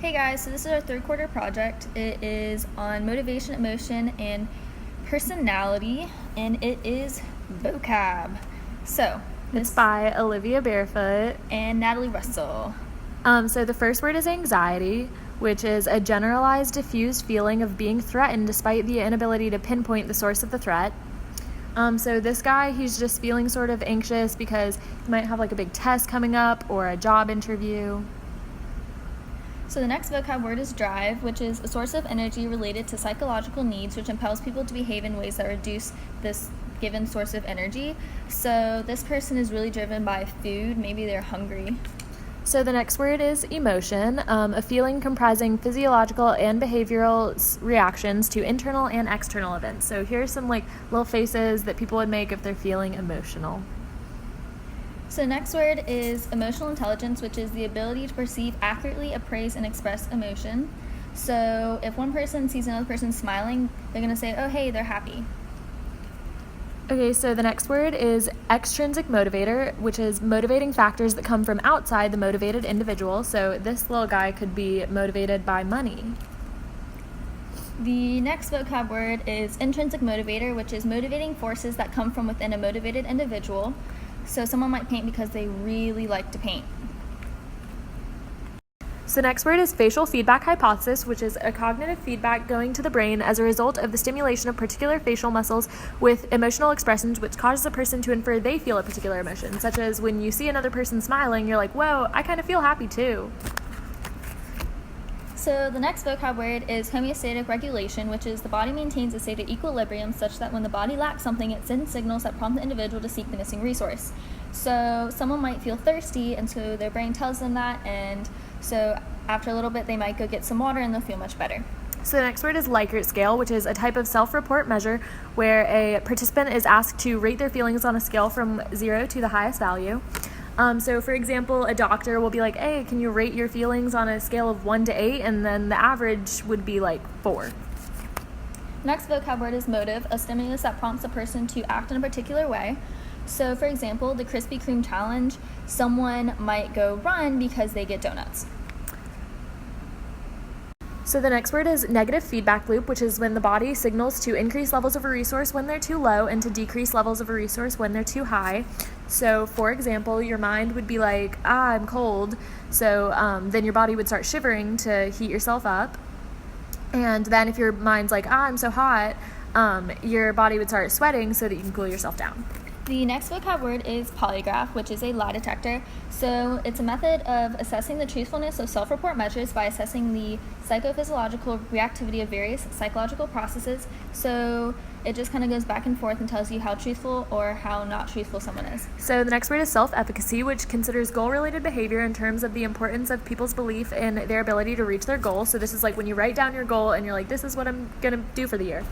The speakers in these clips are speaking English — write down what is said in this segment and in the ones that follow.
Hey guys, so this is our third quarter project. It is on motivation, emotion, and personality, and it is Vocab. So, It's by Olivia Barefoot. and Natalie Russell. So the first word is anxiety, which is a generalized, diffused feeling of being threatened despite the inability to pinpoint the source of the threat. So this guy, he's just feeling sort of anxious because he might have like a big test coming up or a job interview. So the next vocab word is drive, which is a source of energy related to psychological needs, which impels people to behave in ways that reduce this given source of energy. So this person is really driven by food. Maybe they're hungry. So the next word is emotion, a feeling comprising physiological and behavioral reactions to internal and external events. So here's some like little faces that people would make if they're feeling emotional. So the next word is emotional intelligence, which is the ability to perceive, accurately appraise, and express emotion. So if one person sees another person smiling, they're going to say, oh, hey, they're happy. Okay, so the next word is extrinsic motivator, which is motivating factors that come from outside the motivated individual. So this little guy could be motivated by money. The next vocab word is intrinsic motivator, which is motivating forces that come from within a motivated individual. So someone might paint because they really like to paint. So next word is facial feedback hypothesis, which is a cognitive feedback going to the brain as a result of the stimulation of particular facial muscles with emotional expressions, which causes a person to infer they feel a particular emotion, such as when you see another person smiling, you're like, whoa, I kind of feel happy too. So the next vocab word is homeostatic regulation, which is the body maintains a state of equilibrium such that when the body lacks something, it sends signals that prompt the individual to seek the missing resource. So someone might feel thirsty, and so their brain tells them that, and so after a little bit, they might go get some water and they'll feel much better. So the next word is Likert scale, which is a type of self-report measure where a participant is asked to rate their feelings on a scale from 0 to the highest value. So for example, a doctor will be like, hey, can you rate your feelings on a scale of 1 to 8? And then the average would be like 4. Next vocab word is motive, a stimulus that prompts a person to act in a particular way. So for example, the Krispy Kreme challenge, someone might go run because they get donuts. So the next word is negative feedback loop, which is when the body signals to increase levels of a resource when they're too low and to decrease levels of a resource when they're too high. So for example, your mind would be like, I'm cold. So then your body would start shivering to heat yourself up. And then if your mind's like, I'm so hot, your body would start sweating so that you can cool yourself down. The next vocab word is polygraph, which is a lie detector. So it's a method of assessing the truthfulness of self-report measures by assessing the psychophysiological reactivity of various psychological processes. So it just kind of goes back and forth and tells you how truthful or how not truthful someone is. So the next word is self-efficacy, which considers goal-related behavior in terms of the importance of people's belief in their ability to reach their goal. So this is like when you write down your goal and you're like, this is what I'm going to do for the year.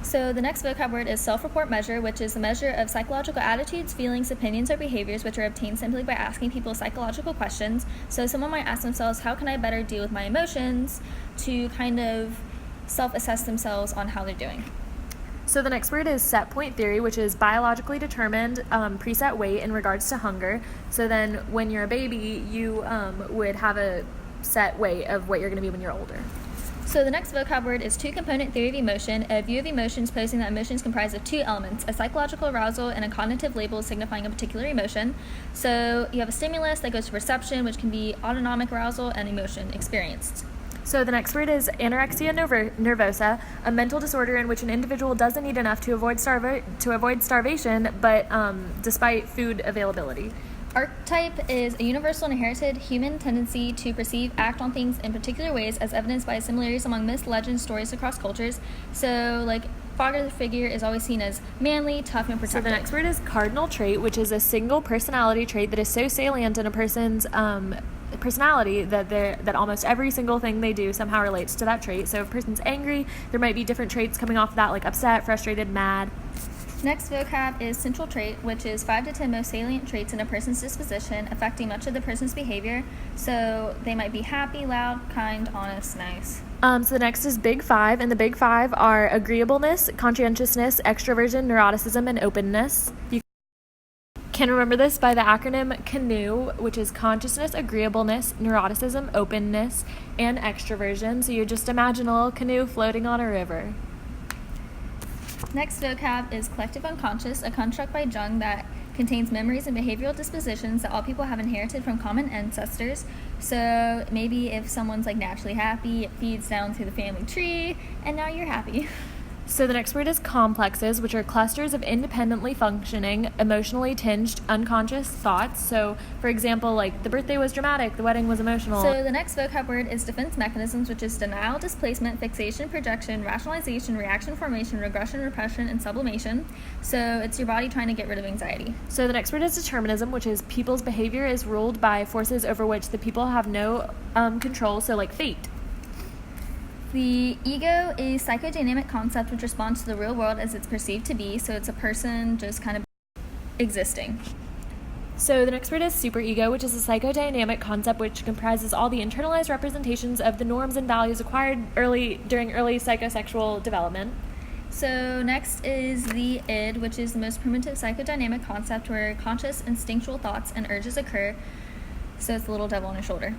So the next vocab word is self-report measure, which is a measure of psychological attitudes, feelings, opinions, or behaviors which are obtained simply by asking people psychological questions. So someone might ask themselves, how can I better deal with my emotions, to kind of self-assess themselves on how they're doing. So the next word is set point theory, which is biologically determined preset weight in regards to hunger. So then when you're a baby, you would have a set weight of what you're going to be when you're older. So the next vocab word is two-component theory of emotion, a view of emotions posing that emotions comprise of two elements, a psychological arousal and a cognitive label signifying a particular emotion. So you have a stimulus that goes to perception, which can be autonomic arousal, and emotion experienced. So the next word is anorexia nervosa, a mental disorder in which an individual doesn't eat enough to avoid starvation, but despite food availability. Archetype is a universal and inherited human tendency to perceive, act on things in particular ways as evidenced by similarities among myths, legends, stories across cultures. So, like, father figure is always seen as manly, tough, and protective. So the next word is cardinal trait, which is a single personality trait that is so salient in a person's personality that almost every single thing they do somehow relates to that trait. So if a person's angry, there might be different traits coming off of that, like upset, frustrated, mad. Next vocab is central trait, which is 5 to 10 most salient traits in a person's disposition affecting much of the person's behavior. So they might be happy, loud, kind, honest, nice. So the next is big 5, and the big 5 are agreeableness, conscientiousness, extroversion, neuroticism, and openness. You can remember this by the acronym CANOE, which is consciousness, agreeableness, neuroticism, openness, and extroversion. So you just imagine a little canoe floating on a river. Next vocab is collective unconscious, a construct by Jung that contains memories and behavioral dispositions that all people have inherited from common ancestors. So maybe if someone's like naturally happy, it feeds down through the family tree, and now you're happy. So the next word is complexes, which are clusters of independently functioning, emotionally tinged, unconscious thoughts. So, for example, like the birthday was dramatic, the wedding was emotional. So the next vocab word is defense mechanisms, which is denial, displacement, fixation, projection, rationalization, reaction formation, regression, repression, and sublimation. So it's your body trying to get rid of anxiety. So the next word is determinism, which is people's behavior is ruled by forces over which the people have no control, so like fate. The ego is a psychodynamic concept which responds to the real world as it's perceived to be, so it's a person just kind of existing. So the next word is superego, which is a psychodynamic concept which comprises all the internalized representations of the norms and values acquired during early psychosexual development. So next is the id, which is the most primitive psychodynamic concept where conscious instinctual thoughts and urges occur, so it's the little devil on his shoulder.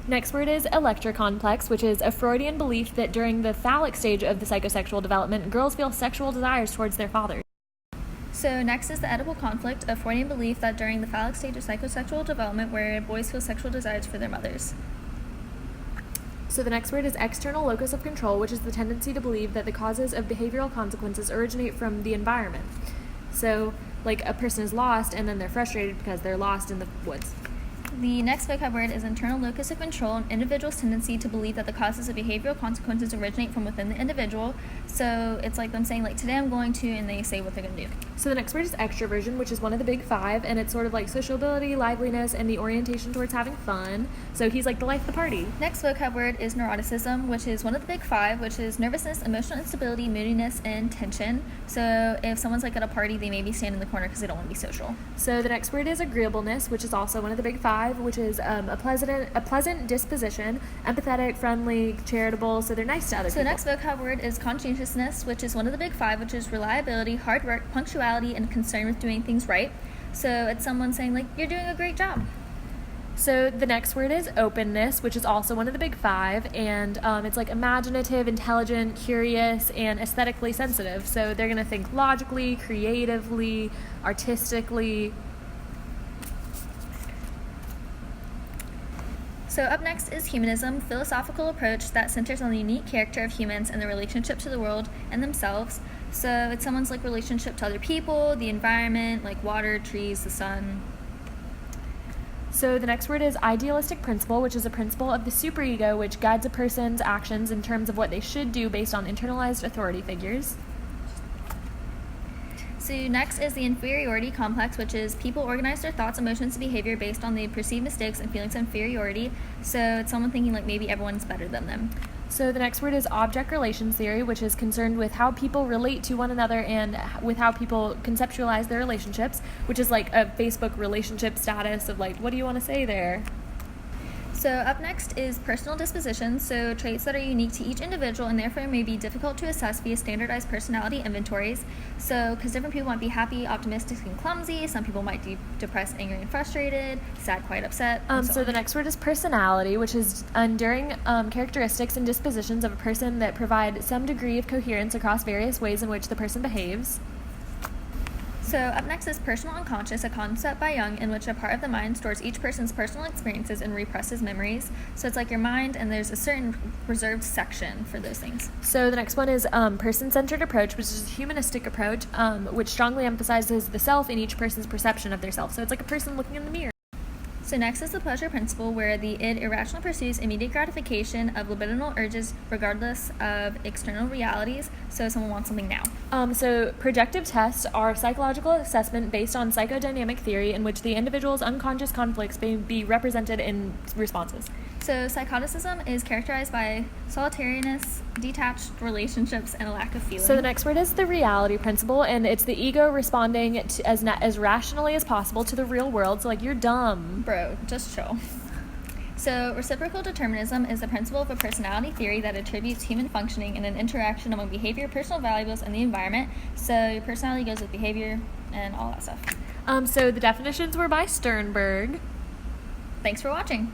Next word is electrocomplex, which is a Freudian belief that during the phallic stage of the psychosexual development, girls feel sexual desires towards their fathers. So next is the Oedipal conflict, a Freudian belief that during the phallic stage of psychosexual development where boys feel sexual desires for their mothers. So the next word is external locus of control, which is the tendency to believe that the causes of behavioral consequences originate from the environment. So, like a person is lost and then they're frustrated because they're lost in the woods. The next vocab word is internal locus of control, an individual's tendency to believe that the causes of behavioral consequences originate from within the individual. So it's like them saying, like, today I'm going to, and they say what they're going to do. So the next word is extroversion, which is one of the big five, and it's sort of like sociability, liveliness, and the orientation towards having fun. So he's like the life of the party. Next vocab word is neuroticism, which is one of the big five, which is nervousness, emotional instability, moodiness, and tension. So if someone's like at a party, they maybe stand in the corner because they don't want to be social. So the next word is agreeableness, which is also one of the big five, which is a pleasant disposition, empathetic, friendly, charitable, so they're nice to other people. So the next vocab word is conscientiousness, which is one of the big five, which is reliability, hard work, punctuality, and concern with doing things right. So it's someone saying, like, you're doing a great job. So the next word is openness, which is also one of the big five, and it's like imaginative, intelligent, curious, and aesthetically sensitive. So they're going to think logically, creatively, artistically. So up next is humanism, philosophical approach that centers on the unique character of humans and the relationship to the world and themselves. So it's someone's like relationship to other people, the environment, like water, trees, the sun. So the next word is idealistic principle, which is a principle of the superego which guides a person's actions in terms of what they should do based on internalized authority figures. So next is the inferiority complex, which is people organize their thoughts, emotions, and behavior based on the perceived mistakes and feelings of inferiority. So it's someone thinking like maybe everyone's better than them. So the next word is object relations theory, which is concerned with how people relate to one another and with how people conceptualize their relationships, which is like a Facebook relationship status of like, what do you want to say there? So up next is personal dispositions, so traits that are unique to each individual and therefore may be difficult to assess via standardized personality inventories. So, because different people might be happy, optimistic, and clumsy. Some people might be depressed, angry, and frustrated, sad, quiet, upset. So the next word is personality, which is enduring characteristics and dispositions of a person that provide some degree of coherence across various ways in which the person behaves. So up next is personal unconscious, a concept by Jung in which a part of the mind stores each person's personal experiences and represses memories. So it's like your mind, and there's a certain reserved section for those things. So the next one is person-centered approach, which is a humanistic approach, which strongly emphasizes the self in each person's perception of their self. So it's like a person looking in the mirror. So next is the pleasure principle, where the id irrationally pursues immediate gratification of libidinal urges regardless of external realities. So someone wants something now. So projective tests are psychological assessment based on psychodynamic theory in which the individual's unconscious conflicts may be represented in responses. So psychoticism is characterized by solitariness, detached relationships, and a lack of feeling. So the next word is the reality principle, and it's the ego responding to, as rationally as possible to the real world. So like, you're dumb. Bro, just chill. So reciprocal determinism is the principle of a personality theory that attributes human functioning in an interaction among behavior, personal values, and the environment. So your personality goes with behavior and all that stuff. So the definitions were by Sternberg. Thanks for watching.